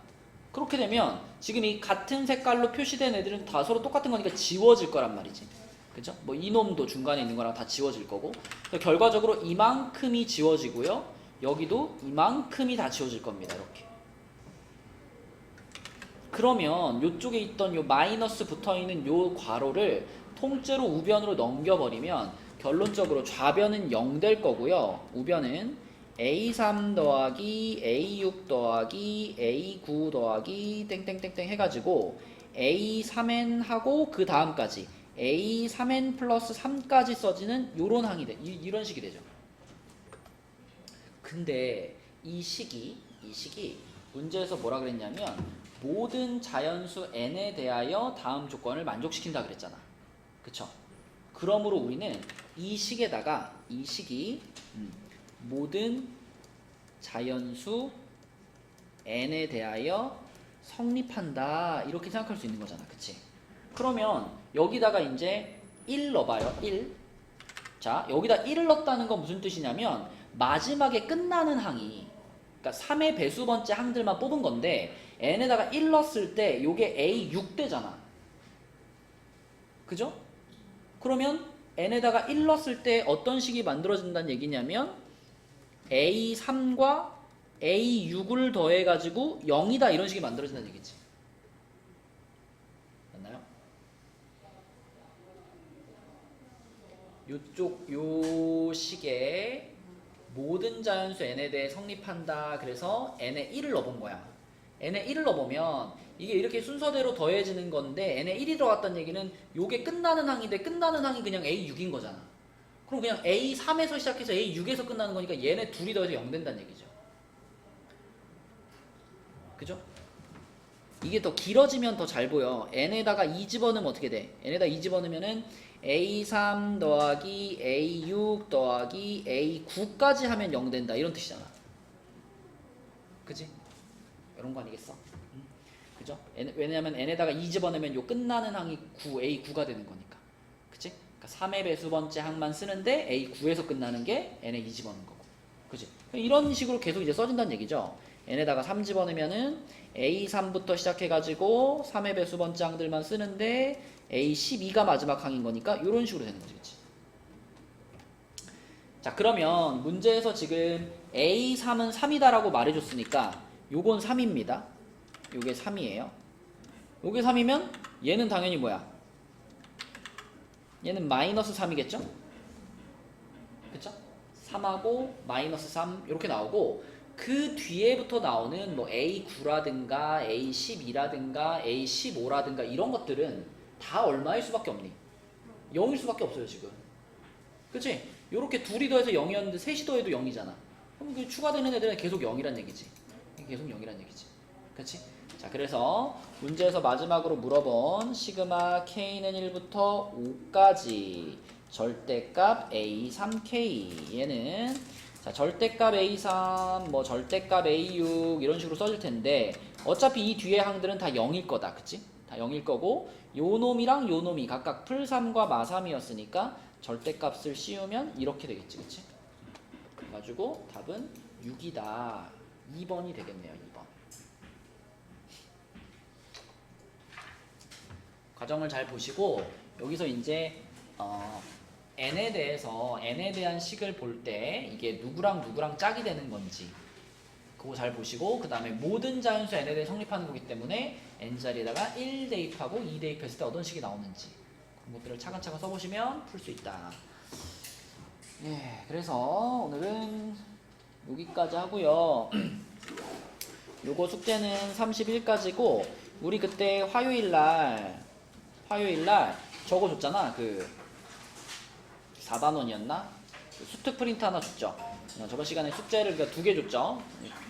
그렇게 되면 지금 이 같은 색깔로 표시된 애들은 다 서로 똑같은 거니까 지워질 거란 말이지. 그죠? 뭐 이놈도 중간에 있는 거랑 다 지워질 거고 결과적으로 이만큼이 지워지고요. 여기도 이만큼이 다 지워질 겁니다. 이렇게. 그러면 요쪽에 있던 요 마이너스 붙어있는 요 괄호를 통째로 우변으로 넘겨버리면 결론적으로 좌변은 0 될 거고요. 우변은 A3 더하기 A6 더하기 A9 더하기 땡땡땡땡 해가지고 A3n 하고 그 다음까지 A3n 플러스 3까지 써지는 요런 항이 돼. 이런 식이 되죠. 근데 이 식이 문제에서 뭐라 그랬냐면 모든 자연수 n에 대하여 다음 조건을 만족시킨다 그랬잖아. 그쵸? 그러므로 우리는 이 식에다가 이 식이 모든 자연수 n에 대하여 성립한다 이렇게 생각할 수 있는 거잖아. 그치? 그러면 여기다가 이제 1 넣어봐요. 1. 자, 여기다 1을 넣었다는 건 무슨 뜻이냐면 마지막에 끝나는 항이 그러니까 3의 배수번째 항들만 뽑은 건데 n에다가 1 넣었을 때 요게 A6 되잖아. 그죠? 그러면 n에다가 1 넣었을 때 어떤 식이 만들어진다는 얘기냐면 A3과 A6을 더해가지고 0이다 이런 식이 만들어진다는 얘기지. 맞나요? 요쪽 요 식에 모든 자연수 n에 대해 성립한다. 그래서 n에 1을 넣어본 거야. n에 1을 넣어보면 이게 이렇게 순서대로 더해지는 건데 n에 1이 들어갔다는 얘기는 요게 끝나는 항인데 끝나는 항이 그냥 A6인 거잖아. 그럼 그냥 A3에서 시작해서 A6에서 끝나는 거니까 얘네 둘이 더해서 0 된다는 얘기죠. 그죠? 이게 더 길어지면 더 잘 보여. n에다가 2 집어넣으면 어떻게 돼? n에다가 2 집어넣으면은 A3 더하기 A6 더하기 A9까지 하면 0 된다 이런 뜻이잖아. 그지? 이런 거 아니겠어? 그죠? 왜냐면 n에다가 2 집어넣으면 요 끝나는 항이 9, A9가 되는 거니까. 그치? 그러니까 3의 배수번째 항만 쓰는데 A9에서 끝나는 게 n에 2 집어넣는 거고. 그치? 이런 식으로 계속 이제 써진다는 얘기죠. n에다가 3 집어넣으면은 A3부터 시작해가지고 3의 배수번째 항들만 쓰는데 A12가 마지막 항인 거니까 이런 식으로 되는 거지. 그치? 자, 그러면 문제에서 지금 A3은 3이다라고 말해줬으니까 요건 3입니다. 요게 3이에요. 요게 3이면 얘는 당연히 뭐야? 얘는 마이너스 3이겠죠? 그쵸? 3하고 마이너스 3 이렇게 나오고 그 뒤에부터 나오는 뭐 A9라든가 A12라든가 A15라든가 이런 것들은 다 얼마일 수밖에 없니? 0일 수밖에 없어요 지금. 그치? 요렇게 둘이 더해서 0이었는데 셋이 더해도 0이잖아. 그럼 그 추가되는 애들은 계속 0이란 얘기지. 계속 0이란 얘기지. 그치? 자, 그래서 문제에서 마지막으로 물어본 시그마 K는 1부터 5까지 절대값 A3K 얘는 자, 절대값 A3 뭐 절대값 A6 이런 식으로 써줄 텐데 어차피 이 뒤에 항들은 다 0일 거다. 그치? 다 0일 거고 요 놈이랑 요 놈이 각각 풀3과 마3이었으니까 절대값을 씌우면 이렇게 되겠지. 그치? 그래가지고 답은 6이다. 2번이 되겠네요. 2번. 과정을 잘 보시고 여기서 이제 n에 대한 식을 볼 때 이게 누구랑 짝이 되는 건지 그거 잘 보시고 그 다음에 모든 자연수 n에 대해 성립하는 거기 때문에 n자리에다가 1 대입하고 2 대입했을 때 어떤 식이 나오는지 그런 것들을 차근차근 써보시면 풀 수 있다. 예, 그래서 오늘은 여기까지 하고요. 요거 숙제는 31까지고 우리 그때 화요일날 저거 줬잖아. 그 4단원이었나? 그 수특 프린트 하나 줬죠. 저번 시간에 숙제를 2개 줬죠.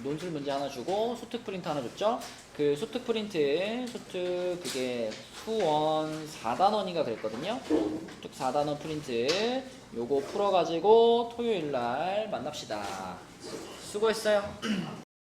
논술 문제 하나 주고 수특 프린트 하나 줬죠. 그 수특 프린트 그게 수원 4단원인가 그랬거든요. 수특 4단원 프린트 요거 풀어가지고 토요일날 만납시다. 수고했어요.